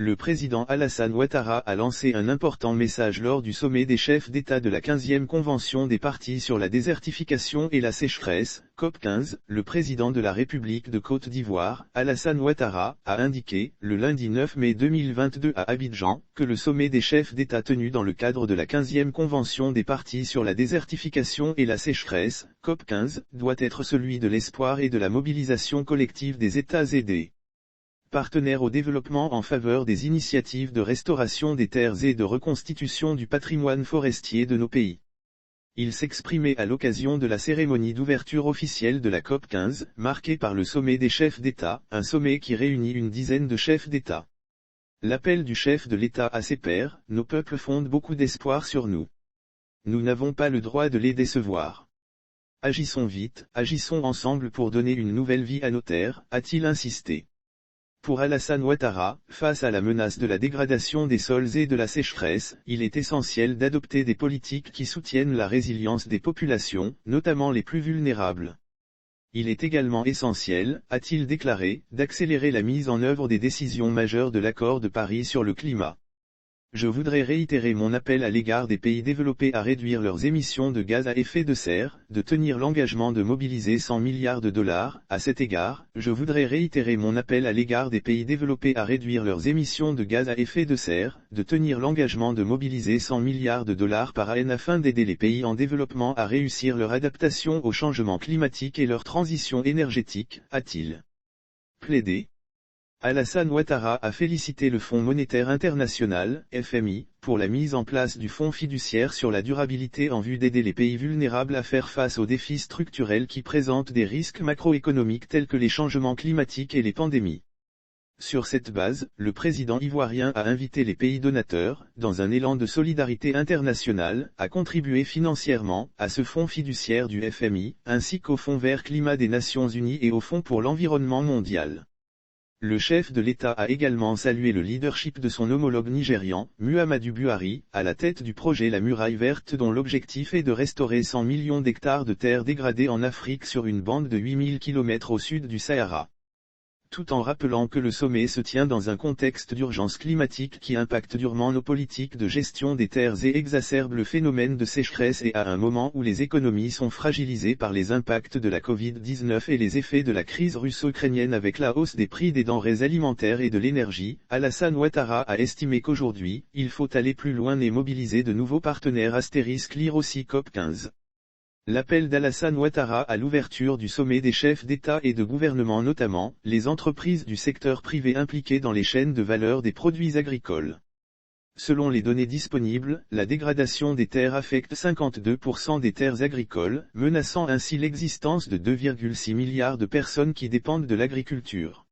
Le président Alassane Ouattara a lancé un important message lors du sommet des chefs d'État de la 15e Convention des parties sur la désertification et la sécheresse, COP15. Le président de la République de Côte d'Ivoire, Alassane Ouattara, a indiqué, le lundi 9 mai 2022 à Abidjan, que le sommet des chefs d'État tenu dans le cadre de la 15e Convention des parties sur la désertification et la sécheresse, COP15, doit être celui de l'espoir et de la mobilisation collective des États et des partenaires au développement en faveur des initiatives de restauration des terres et de reconstitution du patrimoine forestier de nos pays. Il s'exprimait à l'occasion de la cérémonie d'ouverture officielle de la COP15, marquée par le sommet des chefs d'État, un sommet qui réunit une dizaine de chefs d'État. L'appel du chef de l'État à ses pairs, nos peuples fondent beaucoup d'espoir sur nous. Nous n'avons pas le droit de les décevoir. Agissons vite, agissons ensemble pour donner une nouvelle vie à nos terres, a-t-il insisté. Pour Alassane Ouattara, face à la menace de la dégradation des sols et de la sécheresse, il est essentiel d'adopter des politiques qui soutiennent la résilience des populations, notamment les plus vulnérables. Il est également essentiel, a-t-il déclaré, d'accélérer la mise en œuvre des décisions majeures de l'accord de Paris sur le climat. Je voudrais réitérer mon appel à l'égard des pays développés à réduire leurs émissions de gaz à effet de serre, de tenir l'engagement de mobiliser 100 milliards de dollars. À cet égard, je voudrais réitérer mon appel à l'égard des pays développés à réduire leurs émissions de gaz à effet de serre, de tenir l'engagement de mobiliser 100 milliards de dollars par an afin d'aider les pays en développement à réussir leur adaptation au changement climatique et leur transition énergétique, a-t-il plaidé. Alassane Ouattara a félicité le Fonds monétaire international, FMI, pour la mise en place du Fonds fiduciaire sur la durabilité en vue d'aider les pays vulnérables à faire face aux défis structurels qui présentent des risques macroéconomiques tels que les changements climatiques et les pandémies. Sur cette base, le président ivoirien a invité les pays donateurs, dans un élan de solidarité internationale, à contribuer financièrement à ce fonds fiduciaire du FMI, ainsi qu'au Fonds vert climat des Nations Unies et au Fonds pour l'environnement mondial. Le chef de l'État a également salué le leadership de son homologue nigérian, Muhammadu Buhari, à la tête du projet La Muraille Verte dont l'objectif est de restaurer 100 millions d'hectares de terres dégradées en Afrique sur une bande de 8000 km au sud du Sahara. Tout en rappelant que le sommet se tient dans un contexte d'urgence climatique qui impacte durement nos politiques de gestion des terres et exacerbe le phénomène de sécheresse et à un moment où les économies sont fragilisées par les impacts de la Covid-19 et les effets de la crise russo-ukrainienne avec la hausse des prix des denrées alimentaires et de l'énergie, Alassane Ouattara a estimé qu'aujourd'hui, il faut aller plus loin et mobiliser de nouveaux partenaires lire aussi COP15. L'appel d'Alassane Ouattara à l'ouverture du sommet des chefs d'État et de gouvernement notamment, les entreprises du secteur privé impliquées dans les chaînes de valeur des produits agricoles. Selon les données disponibles, la dégradation des terres affecte 52% des terres agricoles, menaçant ainsi l'existence de 2,6 milliards de personnes qui dépendent de l'agriculture.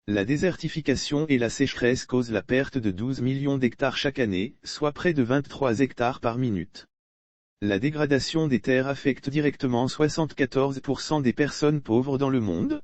La désertification et la sécheresse causent la perte de 12 millions d'hectares chaque année, soit près de 23 hectares par minute. La dégradation des terres affecte directement 74% des personnes pauvres dans le monde.